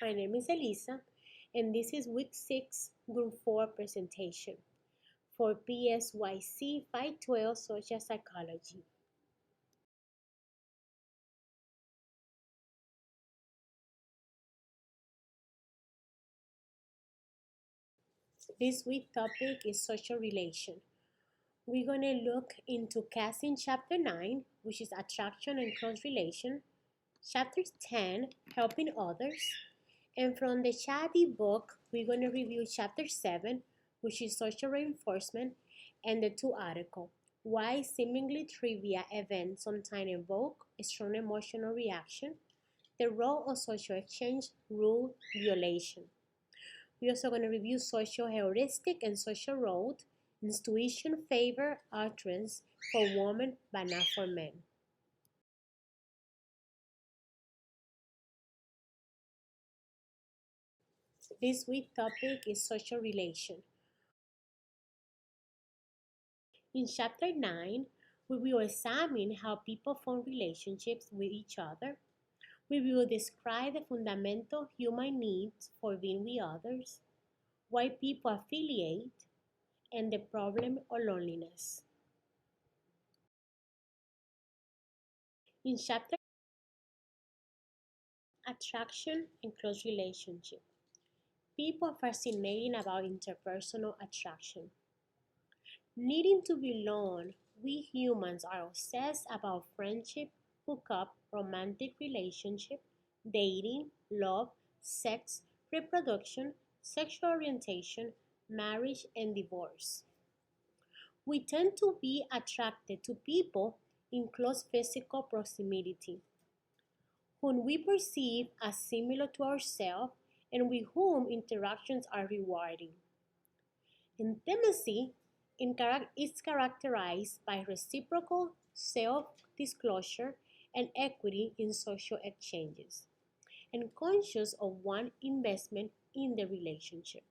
My name is Elisa, and this is week 6, group 4 presentation for PSYC 512 Social Psychology. This week topic is social relation. We're going to look into casting chapter 9, which is attraction and close relation, chapter 10, helping others, and from the chatty book, we're going to review chapter 7, which is social reinforcement, and the two articles. Why seemingly trivial events sometimes evoke a strong emotional reaction, the role of social exchange, rule violation. We're also going to review social heuristic and social role, intuition favor utterance for women but not for men. This week topic is social relation. In chapter 9, we will examine how people form relationships with each other. We will describe the fundamental human needs for being with others, why people affiliate, and the problem of loneliness. In chapter attraction and close relationship, people are fascinating about interpersonal attraction. Needing to belong, we humans are obsessed about friendship, hookup, romantic relationship, dating, love, sex, reproduction, sexual orientation, marriage, and divorce. We tend to be attracted to people in close physical proximity, whom we perceive as similar to ourselves and with whom interactions are rewarding. Intimacy is characterized by reciprocal self-disclosure and equity in social exchanges, and conscious of one's investment in the relationship.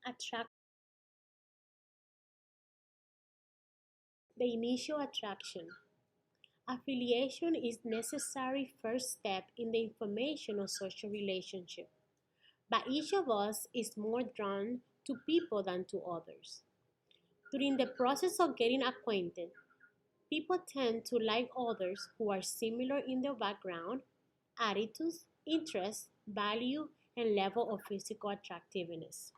Attract the initial attraction. Affiliation is necessary first step in the information of social relationship, but each of us is more drawn to people than to others. During the process of getting acquainted, people tend to like others who are similar in their background, attitudes, interests, value, and level of physical attractiveness.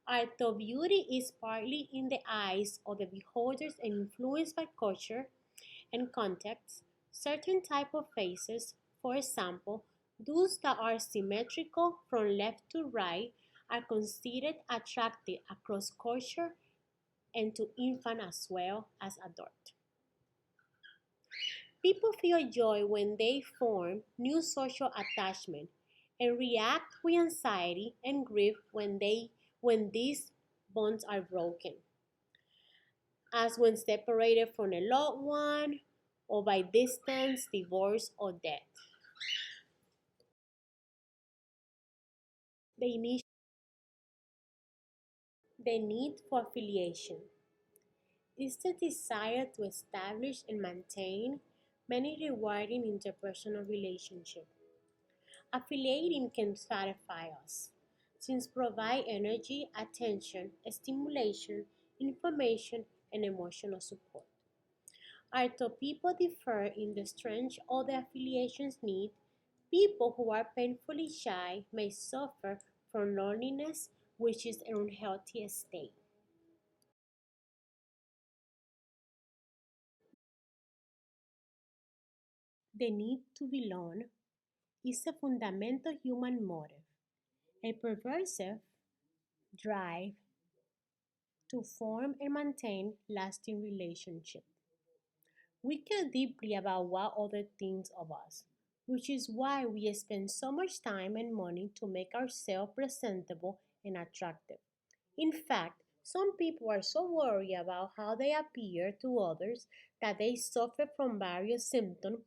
Although beauty is partly in the eyes of the beholders and influenced by culture and context, certain type of faces, for example, those that are symmetrical from left to right, are considered attractive across culture and to infant as well as adult. People feel joy when they form new social attachment and react with anxiety and grief when these bonds are broken, as when separated from a loved one or by distance, divorce, or death. The, the need for affiliation is the desire to establish and maintain many rewarding interpersonal relationships. Affiliating can satisfy us, since provide energy, attention, stimulation, information, and emotional support. Although people differ in the strength of the affiliations need, people who are painfully shy may suffer from loneliness, which is an unhealthy state. The need to belong is a fundamental human motive, a pervasive drive to form and maintain lasting relationships. We care deeply about what others think of us, which is why we spend so much time and money to make ourselves presentable and attractive. In fact, some people are so worried about how they appear to others that they suffer from various symptoms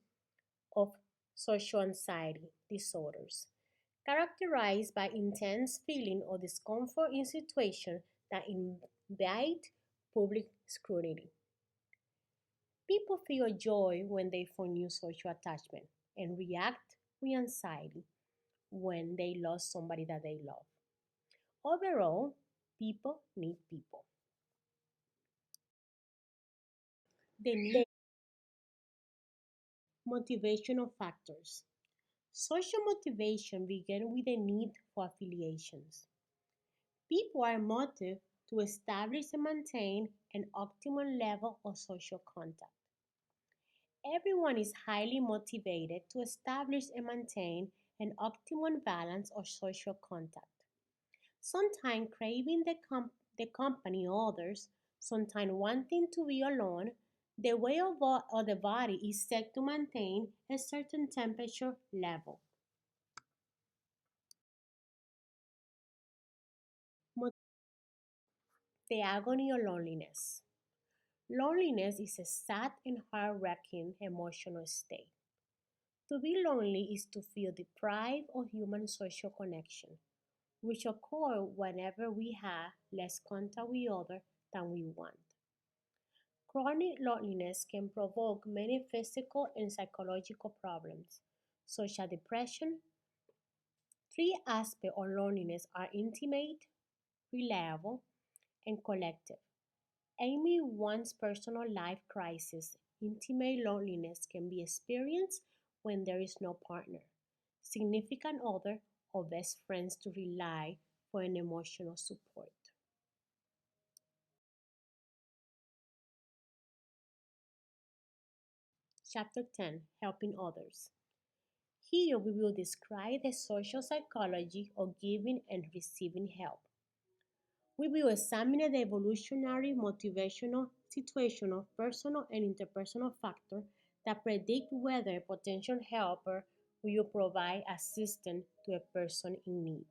of social anxiety disorders, characterized by intense feeling of discomfort in situations that invite public scrutiny. People feel joy when they form new social attachment and react with anxiety when they lost somebody that they love. Overall, people need people. They need motivational factors. Social motivation begins with the need for affiliations. People are motivated to establish and maintain an optimal level of social contact. Everyone is highly motivated to establish and maintain an optimal balance of social contact. Sometimes craving the company of others, sometimes wanting to be alone, the way of the body is set to maintain a certain temperature level. The agony of loneliness. Loneliness is a sad and heart-wrenching emotional state. To be lonely is to feel deprived of human social connection, which occur whenever we have less contact with others than we want. Chronic loneliness can provoke many physical and psychological problems, such as depression. Three aspects of loneliness are intimate, reliable, and collective. Amy one's personal life crisis. Intimate loneliness can be experienced when there is no partner, significant other, or best friends to rely for an emotional support. Chapter 10, Helping Others. Here we will describe the social psychology of giving and receiving help. We will examine the evolutionary, motivational, situational, personal, and interpersonal factors that predict whether a potential helper will provide assistance to a person in need.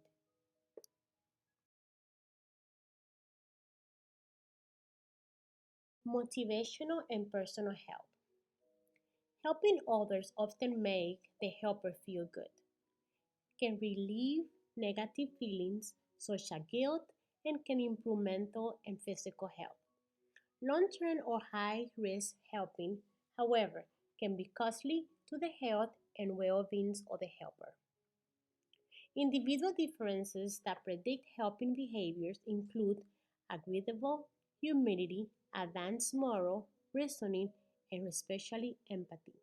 Motivational and personal help. Helping others often make the helper feel good, can relieve negative feelings such as guilt, and can improve mental and physical health. Long-term or high-risk helping, however, can be costly to the health and well-being of the helper. Individual differences that predict helping behaviors include agreeable, humility, advanced moral, reasoning, and especially empathy.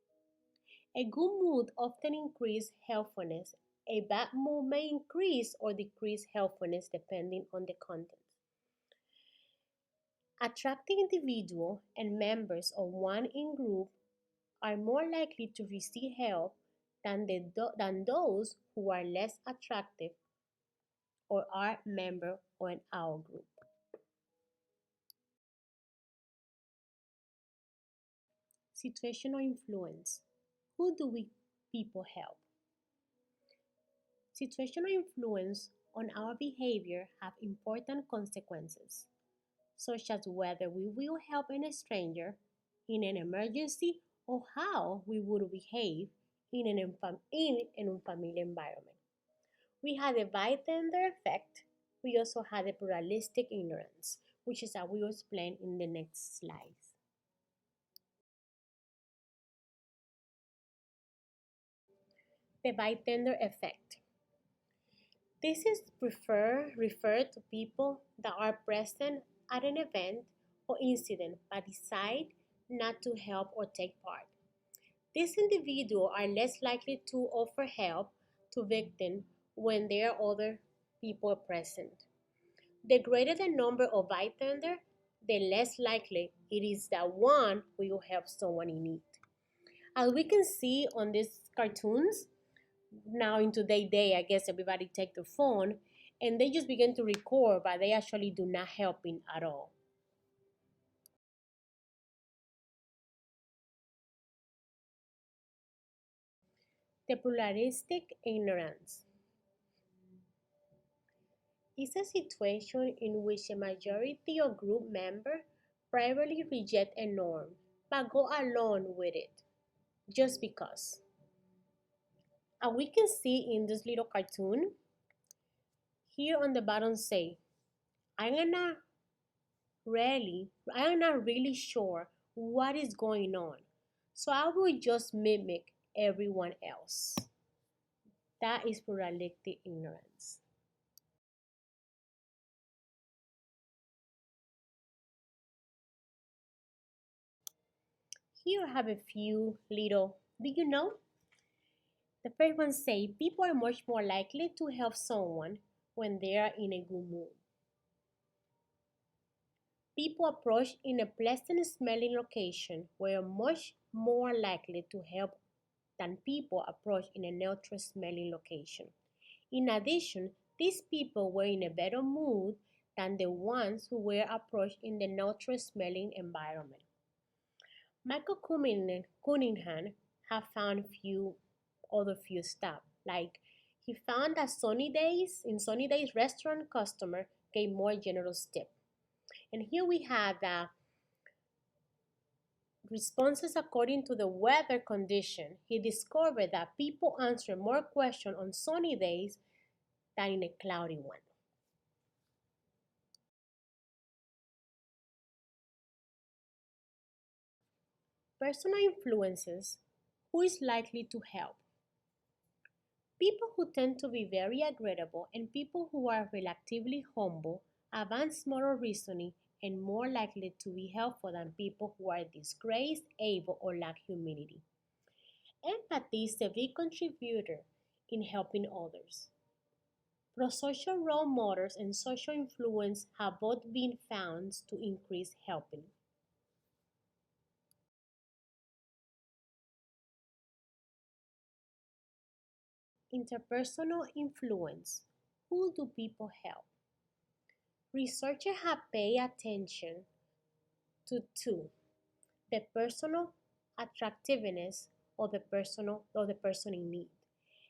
A good mood often increases helpfulness. A bad mood may increase or decrease helpfulness depending on the content. Attractive individuals and members of one in group are more likely to receive help than those who are less attractive or are members of an out group. Situational influence. Who do we people help? Situational influence on our behavior have important consequences, such as whether we will help a stranger in an emergency or how we would behave in an unfamiliar environment. We had the bystander effect. We also had the pluralistic ignorance, which is how we will explain in the next slides. The bystander effect. This is referred to people that are present at an event or incident but decide not to help or take part. These individuals are less likely to offer help to victims when there are other people present. The greater the number of bystanders, the less likely it is that one will help someone in need. As we can see on these cartoons, now in today's day, I guess everybody take their phone and they just begin to record, but they actually do not helping at all. The pluralistic ignorance is a situation in which a majority of group members privately reject a norm but go along with it just because. And we can see in this little cartoon here on the bottom say, I'm not I'm not really sure what is going on. So I will just mimic everyone else. That is pluralistic ignorance. Here I have a few little, do you know? The first one say people are much more likely to help someone when they are in a good mood. People approached in a pleasant smelling location were much more likely to help than people approached in a neutral smelling location. In addition, these people were in a better mood than the ones who were approached in the neutral smelling environment. Michael Cunningham have found few stuff. Like he found that sunny days restaurant customer gave more generous tip. And here we have the responses according to the weather condition. He discovered that people answer more questions on sunny days than in a cloudy one. Personal influences. Who is likely to help? People who tend to be very agreeable and people who are relatively humble, advanced moral reasoning, and more likely to be helpful than people who are disgraced, able, or lack humility. Empathy is a big contributor in helping others. Prosocial role models and social influence have both been found to increase helping. Interpersonal influence. Who do people help? Researchers have paid attention to two, the personal attractiveness of the person in need,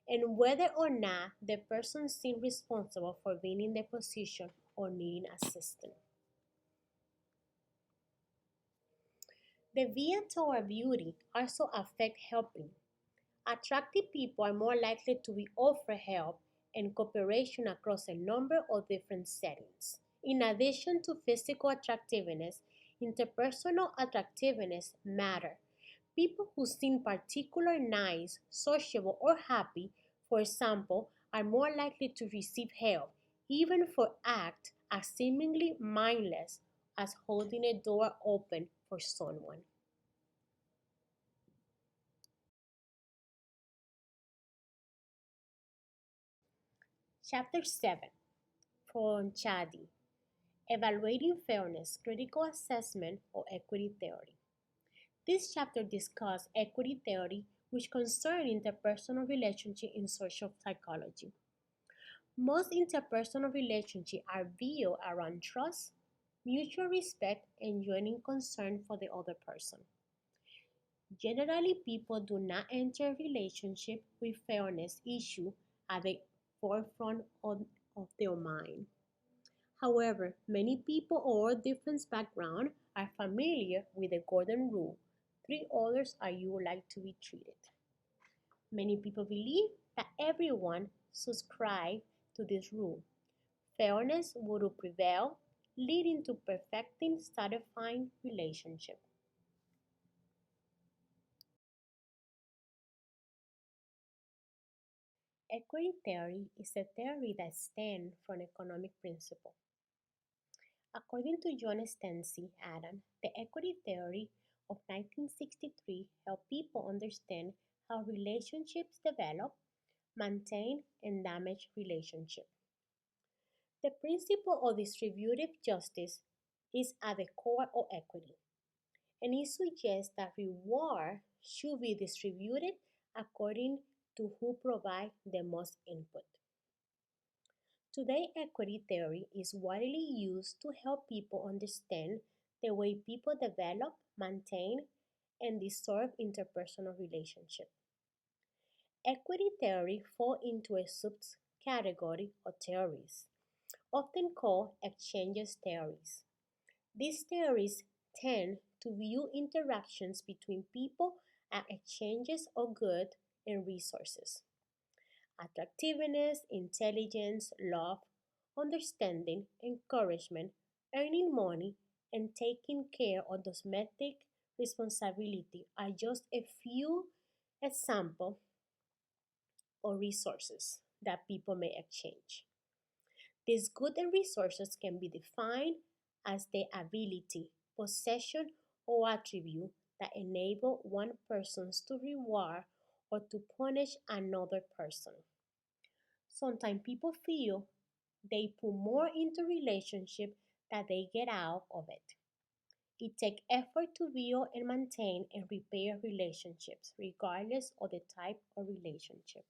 and whether or not the person seems responsible for being in the position or needing assistance. The via toward beauty also affect helping. Attractive people are more likely to be offered help and cooperation across a number of different settings. In addition to physical attractiveness, interpersonal attractiveness matter. People who seem particularly nice, sociable, or happy, for example, are more likely to receive help, even for acts as seemingly mindless as holding a door open for someone. Chapter 7 from Chadi. Evaluating Fairness, Critical Assessment, or Equity Theory. This chapter discusses equity theory, which concerns interpersonal relationships in social psychology. Most interpersonal relationships are built around trust, mutual respect, and genuine concern for the other person. Generally, people do not enter a relationship with fairness issue at the forefront of their mind. However, many people of all different backgrounds are familiar with the golden rule: treat others as you would like to be treated. Many people believe that everyone subscribes to this rule. Fairness would prevail, leading to perfecting satisfying relationship. Equity theory is a theory that stems from economic principle. According to John Stancy Adam, the equity theory of 1963 helped people understand how relationships develop, maintain, and damage relationships. The principle of distributive justice is at the core of equity, and it suggests that reward should be distributed according to who provides the most input. Today, equity theory is widely used to help people understand the way people develop, maintain, and dissolve interpersonal relationships. Equity theory falls into a subcategory of theories, often called exchanges theories. These theories tend to view interactions between people as exchanges of goods and resources. Attractiveness, intelligence, love, understanding, encouragement, earning money, and taking care of domestic responsibility are just a few Example or resources that people may exchange. These goods and resources can be defined as the ability, possession, or attribute that enable one person to reward or to punish another person. Sometimes people feel they put more into relationship than they get out of it. It takes effort to build and maintain and repair relationships, regardless of the type of relationship.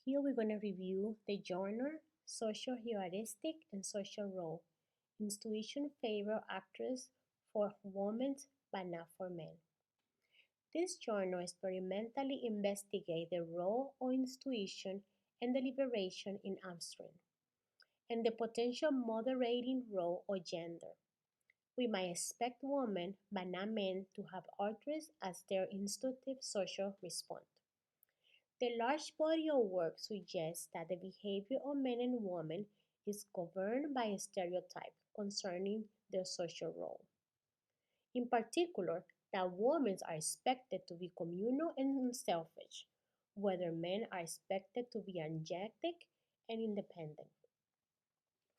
Here we're going to review the genre, social heuristic, and social role. Institution favor actors for women but not for men. This journal experimentally investigates the role of institution and deliberation in abstract, and the potential moderating role of gender. We might expect women, but not men, to have altruism as their instinctive social response. The large body of work suggests that the behavior of men and women is governed by a stereotype concerning their social role. In particular, that women are expected to be communal and unselfish, whether men are expected to be energetic and independent.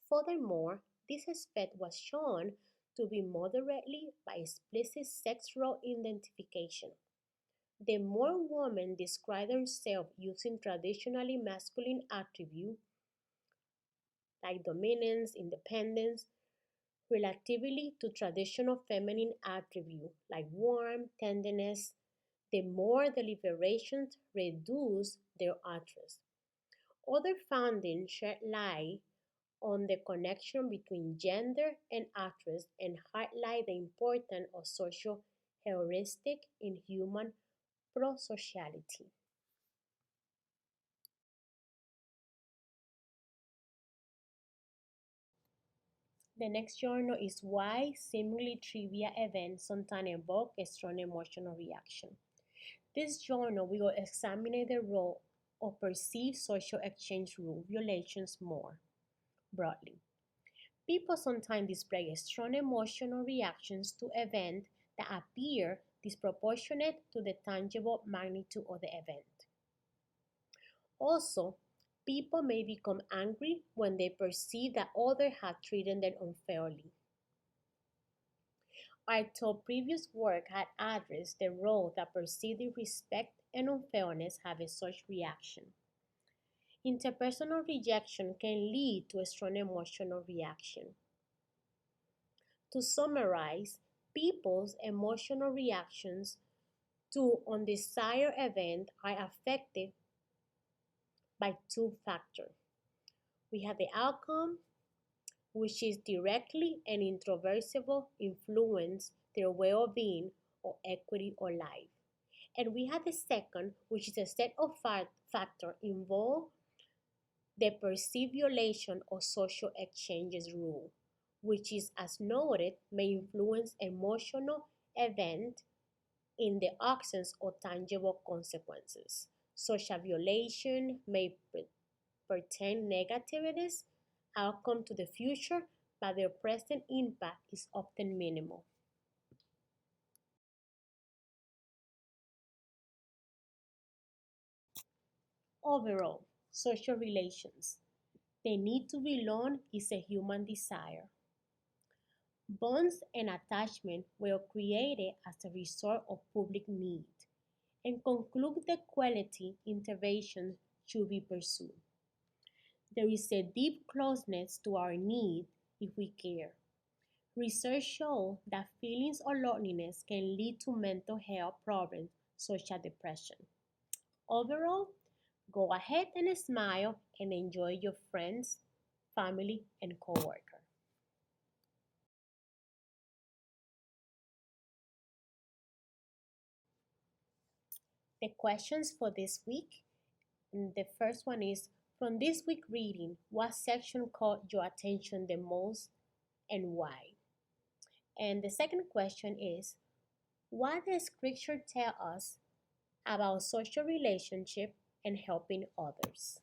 Furthermore, this aspect was shown to be moderately by explicit sex role identification. The more women describe themselves using traditionally masculine attributes like dominance, independence, relatively to traditional feminine attributes like warmth, tenderness, the more deliberations reduce their attributes. Other findings shed light on the connection between gender and attributes and highlight the importance of social heuristic in human prosociality. The next journal is why seemingly trivial events sometimes evoke a strong emotional reaction. This journal will examine the role of perceived social exchange rule violations more broadly. People sometimes display strong emotional reactions to events that appear disproportionate to the tangible magnitude of the event. Also, people may become angry when they perceive that others have treated them unfairly. Although previous work had addressed the role that perceived respect and unfairness have in such reaction. Interpersonal rejection can lead to a strong emotional reaction. To summarize, people's emotional reactions to undesired events are affected by two factors. We have the outcome, which is directly and irreversible influence their well-being or equity or life. And we have the second, which is a set of factors involved the perceived violation of social exchanges rule, which is as noted may influence emotional event in the absence of tangible consequences. Social violation may portend negativities outcome to the future, but their present impact is often minimal. Overall, social relations. The need to belong is a human desire. Bonds and attachment were created as a result of public need and conclude that quality intervention should be pursued. There is a deep closeness to our need if we care. Research shows that feelings of loneliness can lead to mental health problems such as depression. Overall, go ahead and smile and enjoy your friends, family, and coworker. The questions for this week, and the first one is from this week reading, what section caught your attention the most and why? And the second question is, what does scripture tell us about social relationship and helping others?